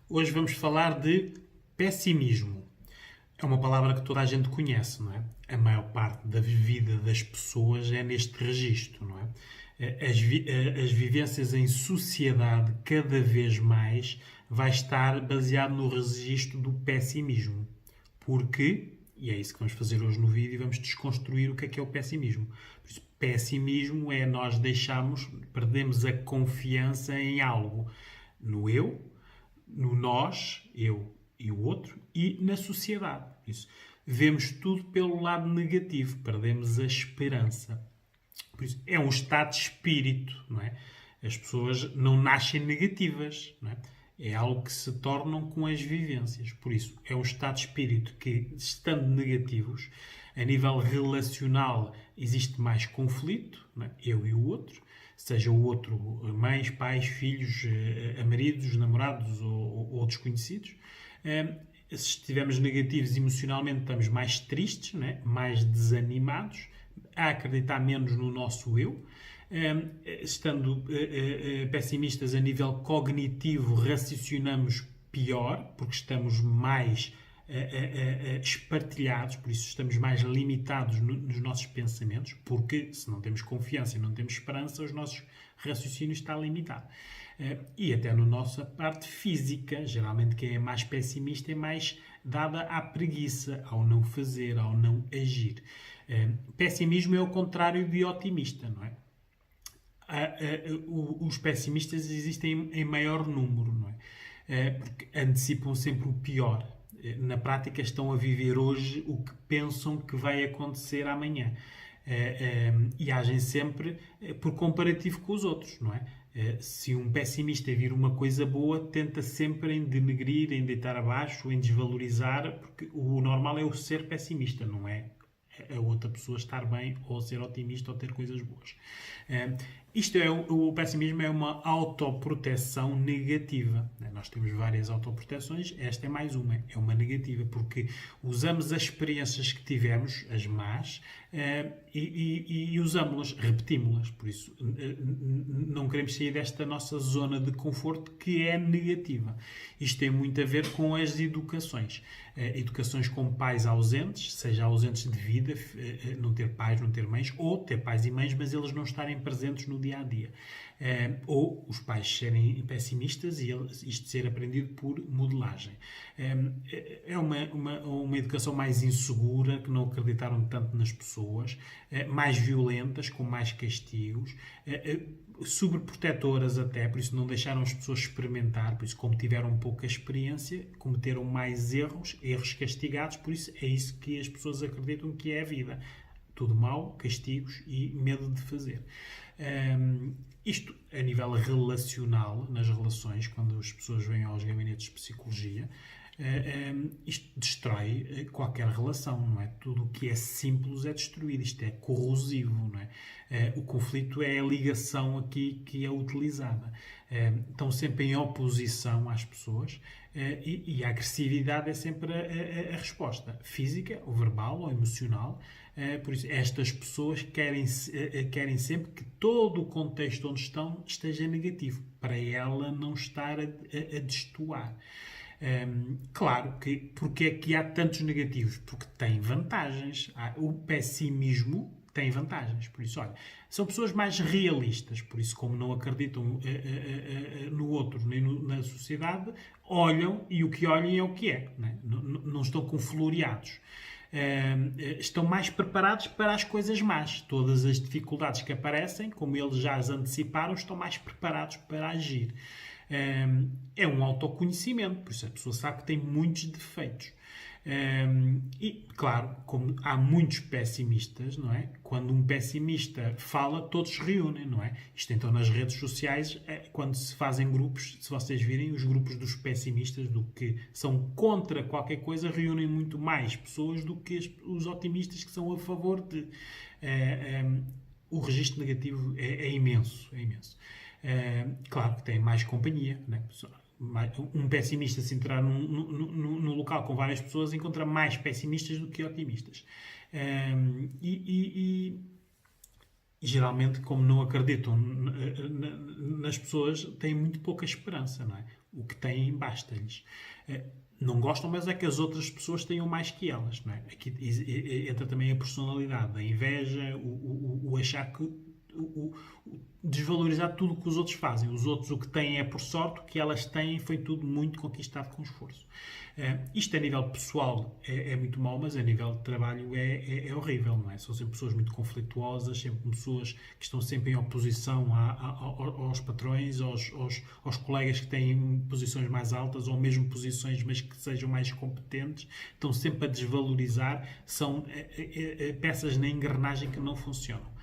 Hoje vamos falar de pessimismo. É uma palavra que toda a gente conhece, não é? A maior parte da vida das pessoas é neste registro, não é? As vivências em sociedade cada vez mais vai estar baseado no registro do pessimismo. Porque, e é isso que vamos fazer hoje no vídeo, vamos desconstruir o que é o pessimismo. Por isso, pessimismo é nós perdemos a confiança em algo, no eu, no nós, eu e o outro, e na sociedade. Isso. Vemos tudo pelo lado negativo, perdemos a esperança. Por isso, é um estado de espírito, não é? As pessoas não nascem negativas, não é? É algo que se tornam com as vivências. Por isso, é um estado de espírito que, estando negativos, a nível relacional existe mais conflito, não é? Eu e o outro, seja o outro mães, pais, filhos, maridos, namorados ou desconhecidos. Se estivermos negativos emocionalmente, estamos mais tristes, não é? Mais desanimados, a acreditar menos no nosso eu. Estando pessimistas a nível cognitivo, raciocinamos pior, porque estamos mais espartilhados, por isso estamos mais limitados nos nossos pensamentos, porque se não temos confiança e não temos esperança, os nossos raciocínios estão limitados. E até na nossa parte física, geralmente quem é mais pessimista é mais dada à preguiça, ao não fazer, ao não agir. Pessimismo é o contrário de otimista, não é? Os pessimistas existem em maior número, não é? Porque antecipam sempre o pior. Na prática estão a viver hoje o que pensam que vai acontecer amanhã. E agem sempre por comparativo com os outros, não é? Se um pessimista vir uma coisa boa, tenta sempre em denegrir, em deitar abaixo, em desvalorizar, porque o normal é o ser pessimista, não é a outra pessoa estar bem ou ser otimista ou ter coisas boas. O pessimismo é uma autoproteção negativa. Nós temos várias autoproteções, esta é mais uma, é uma negativa, porque usamos as experiências que tivemos, as más, e usamos-las, repetimos-las. Por isso, não queremos sair desta nossa zona de conforto que é negativa. Isto tem muito a ver com as educações. Educações com pais ausentes, seja ausentes de vida, não ter pais, não ter mães, ou ter pais e mães, mas eles não estarem presentes no dia a dia. Ou os pais serem pessimistas e isto ser aprendido por modelagem. É uma educação mais insegura, que não acreditaram tanto nas pessoas, mais violentas, com mais castigos, sobreprotetoras até, por isso não deixaram as pessoas experimentar, por isso como tiveram pouca experiência, cometeram mais erros castigados, por isso é isso que as pessoas acreditam que é a vida. Tudo mal, castigos e medo de fazer. Isto a nível relacional, nas relações, quando as pessoas vêm aos gabinetes de psicologia, isto destrói qualquer relação, não é? Tudo o que é simples é destruído, isto é corrosivo, não é? O conflito é a ligação aqui que é utilizada. Estão sempre em oposição às pessoas e a agressividade é sempre a resposta física, ou verbal, ou emocional. Por isso, estas pessoas querem sempre que todo o contexto onde estão esteja negativo, para ela não estar a destoar. Claro que porque é que há tantos negativos? Porque tem vantagens. O pessimismo tem vantagens. Por isso, olha, são pessoas mais realistas. Por isso, como não acreditam no outro nem na sociedade, olham e o que olham é o que é. Não estão com floreados. Estão mais preparados para as coisas más. Todas as dificuldades que aparecem, como eles já as anteciparam, estão mais preparados para agir. É um autoconhecimento, por isso a pessoa sabe que tem muitos defeitos. E, claro, como há muitos pessimistas, não é? Quando um pessimista fala, todos se reúnem, não é? Isto então nas redes sociais, quando se fazem grupos, se vocês virem, os grupos dos pessimistas, do que são contra qualquer coisa, reúnem muito mais pessoas do que os otimistas que são a favor de... O registro negativo é imenso, é imenso. Claro que tem mais companhia, né? Um pessimista, se entrar num local com várias pessoas, encontra mais pessimistas do que otimistas. E geralmente, como não acreditam nas pessoas, têm muito pouca esperança, não é? O que têm basta-lhes. Não gostam, mas é que as outras pessoas tenham mais que elas. Não é? Aqui entra também a personalidade, a inveja, o achar que. Desvalorizar tudo o que os outros fazem. Os outros o que têm é por sorte, o que elas têm foi tudo muito conquistado com esforço. Isto a nível pessoal é muito mau, mas a nível de trabalho é horrível, não é? São sempre pessoas muito conflituosas, sempre pessoas que estão sempre em oposição aos patrões, aos colegas que têm posições mais altas ou mesmo posições, mas que sejam mais competentes, estão sempre a desvalorizar, são peças na engrenagem que não funcionam.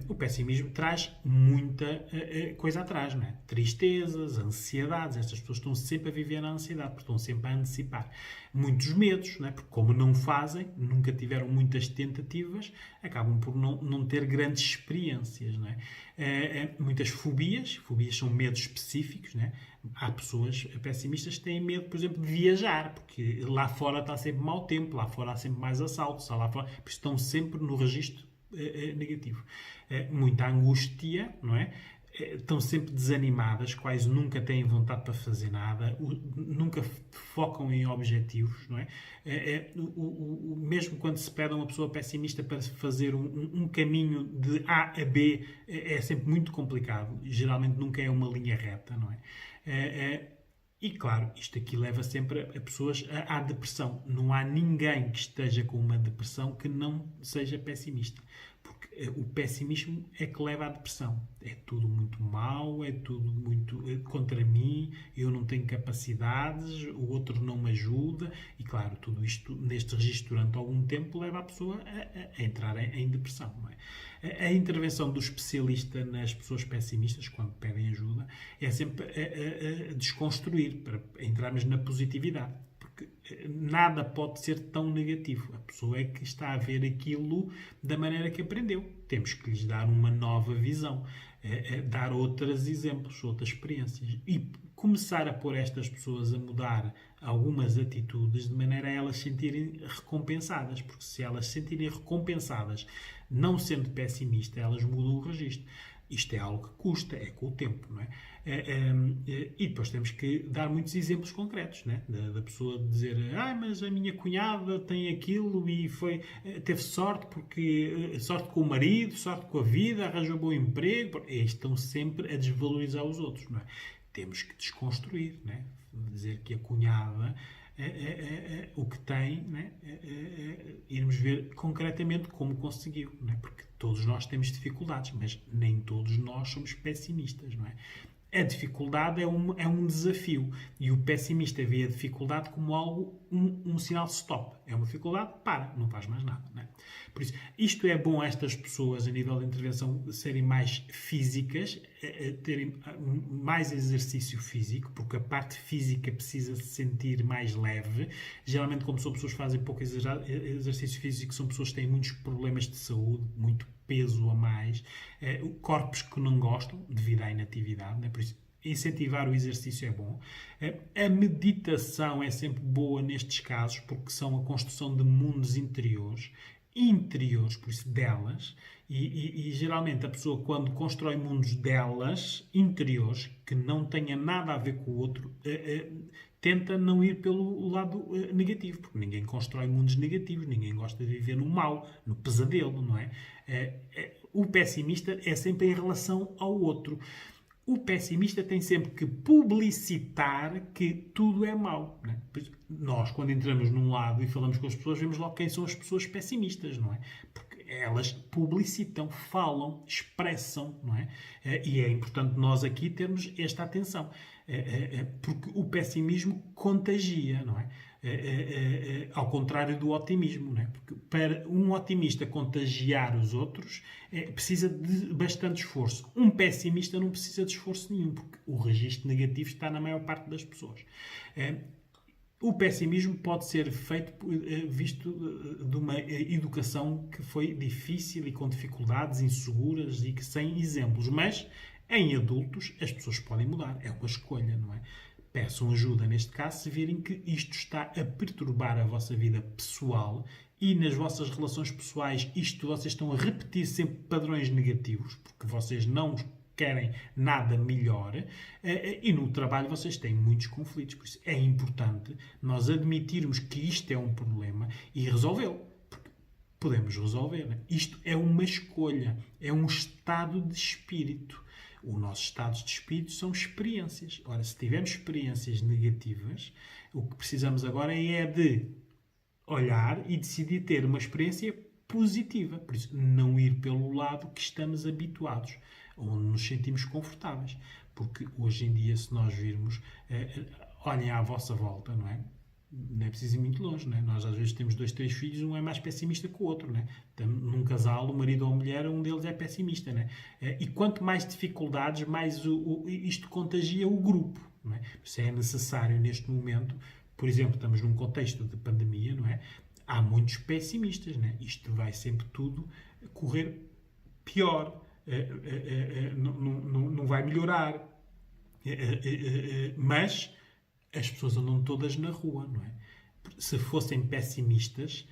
O pessimismo traz muita coisa atrás, não é? Tristezas, ansiedades. Estas pessoas estão sempre a viver na ansiedade, porque estão sempre a antecipar. Muitos medos, não é? Porque como não fazem, nunca tiveram muitas tentativas, acabam por não ter grandes experiências, não é? Muitas fobias. Fobias são medos específicos, não é? Há pessoas pessimistas que têm medo, por exemplo, de viajar, porque lá fora está sempre mau tempo, lá fora há sempre mais assaltos, lá fora, porque estão sempre no registro negativo. Muita angústia, não é? Estão sempre desanimadas, quase nunca têm vontade para fazer nada, nunca focam em objetivos, não é? Mesmo quando se pede a uma pessoa pessimista para fazer um caminho de A a B, é sempre muito complicado, geralmente nunca é uma linha reta, não é? E claro, isto aqui leva sempre a pessoas à depressão. Não há ninguém que esteja com uma depressão que não seja pessimista. Porque o pessimismo é que leva à depressão. É tudo muito mau, é tudo muito contra mim, eu não tenho capacidades, o outro não me ajuda. E claro, tudo isto neste registro durante algum tempo leva a pessoa a entrar em depressão. Não é? A intervenção do especialista nas pessoas pessimistas, quando pedem ajuda, é sempre a desconstruir, para entrarmos na positividade. Porque nada pode ser tão negativo. A pessoa é que está a ver aquilo da maneira que aprendeu. Temos que lhes dar uma nova visão, dar outros exemplos, outras experiências. E começar a pôr estas pessoas a mudar algumas atitudes de maneira a elas se sentirem recompensadas. Porque se elas se sentirem recompensadas, não sendo pessimistas, elas mudam o registro. Isto é algo que custa, é com o tempo, não é? E depois temos que dar muitos exemplos concretos, não é? Da pessoa dizer, mas a minha cunhada tem aquilo e teve sorte, sorte com o marido, sorte com a vida, arranjou um bom emprego. Estão sempre a desvalorizar os outros, não é? Temos que desconstruir, não é? Dizer que a cunhada o que tem, né? Irmos ver concretamente como conseguiu, não é? Porque todos nós temos dificuldades, mas nem todos nós somos pessimistas, não é? A dificuldade é um desafio e o pessimista vê a dificuldade como algo, um sinal de stop. É uma dificuldade, para, não faz mais nada. Não é? Por isso, isto é bom a estas pessoas, a nível de intervenção, serem mais físicas, terem mais exercício físico, porque a parte física precisa se sentir mais leve. Geralmente, como são pessoas que fazem pouco exercício físico, são pessoas que têm muitos problemas de saúde, muito peso a mais, corpos que não gostam devido à inatividade, né? Por isso incentivar o exercício é bom. A meditação é sempre boa nestes casos porque são a construção de mundos interiores, por isso delas, e geralmente a pessoa quando constrói mundos delas, interiores, que não tenha nada a ver com o outro, tenta não ir pelo lado negativo, porque ninguém constrói mundos negativos, ninguém gosta de viver no mal, no pesadelo, não é? O pessimista é sempre em relação ao outro. O pessimista tem sempre que publicitar que tudo é mau. Não é? Nós, quando entramos num lado e falamos com as pessoas, vemos logo quem são as pessoas pessimistas, não é? Porque elas publicitam, falam, expressam, não é? E é importante nós aqui termos esta atenção. Porque o pessimismo contagia, não é? Ao contrário do otimismo, não é? Porque para um otimista contagiar os outros precisa de bastante esforço. Um pessimista não precisa de esforço nenhum, porque o registro negativo está na maior parte das pessoas. O pessimismo pode ser visto de uma educação que foi difícil e com dificuldades, inseguras e que sem exemplos, mas em adultos as pessoas podem mudar, é uma escolha, não é? Peçam ajuda neste caso se virem que isto está a perturbar a vossa vida pessoal e nas vossas relações pessoais vocês estão a repetir sempre padrões negativos porque vocês não querem nada melhor, e no trabalho vocês têm muitos conflitos. Por isso é importante nós admitirmos que isto é um problema e resolvê-lo. Porque podemos resolver. Né? Isto é uma escolha, é um estado de espírito. Os nossos estados de espírito são experiências. Ora, se tivermos experiências negativas, o que precisamos agora é de olhar e decidir ter uma experiência positiva. Por isso, não ir pelo lado que estamos habituados, onde nos sentimos confortáveis. Porque hoje em dia, se nós virmos, olhem à vossa volta, não é? Não é preciso ir muito longe, não é? Nós às vezes temos 2, 3 filhos, um é mais pessimista que o outro, não é? Num casal, o marido ou a mulher, um deles é pessimista, não é? E quanto mais dificuldades, mais isto contagia o grupo, não é? Isso é necessário neste momento. Por exemplo, estamos num contexto de pandemia, não é? Há muitos pessimistas, não é? Isto vai sempre tudo correr pior, não vai melhorar, mas as pessoas andam todas na rua, não é? Se fossem pessimistas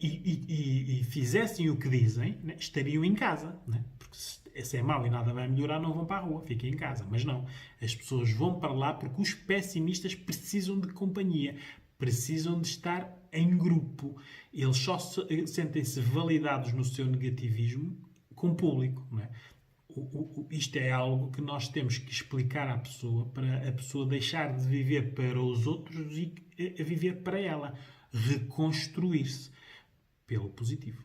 e fizessem o que dizem, né, estariam em casa, né? Porque se é mau e nada vai melhorar, não vão para a rua, fiquem em casa. Mas não, as pessoas vão para lá porque os pessimistas precisam de companhia, precisam de estar em grupo. Eles só sentem-se validados no seu negativismo com o público, não é? Isto é algo que nós temos que explicar à pessoa para a pessoa deixar de viver para os outros e viver para ela. Reconstruir-se pelo positivo.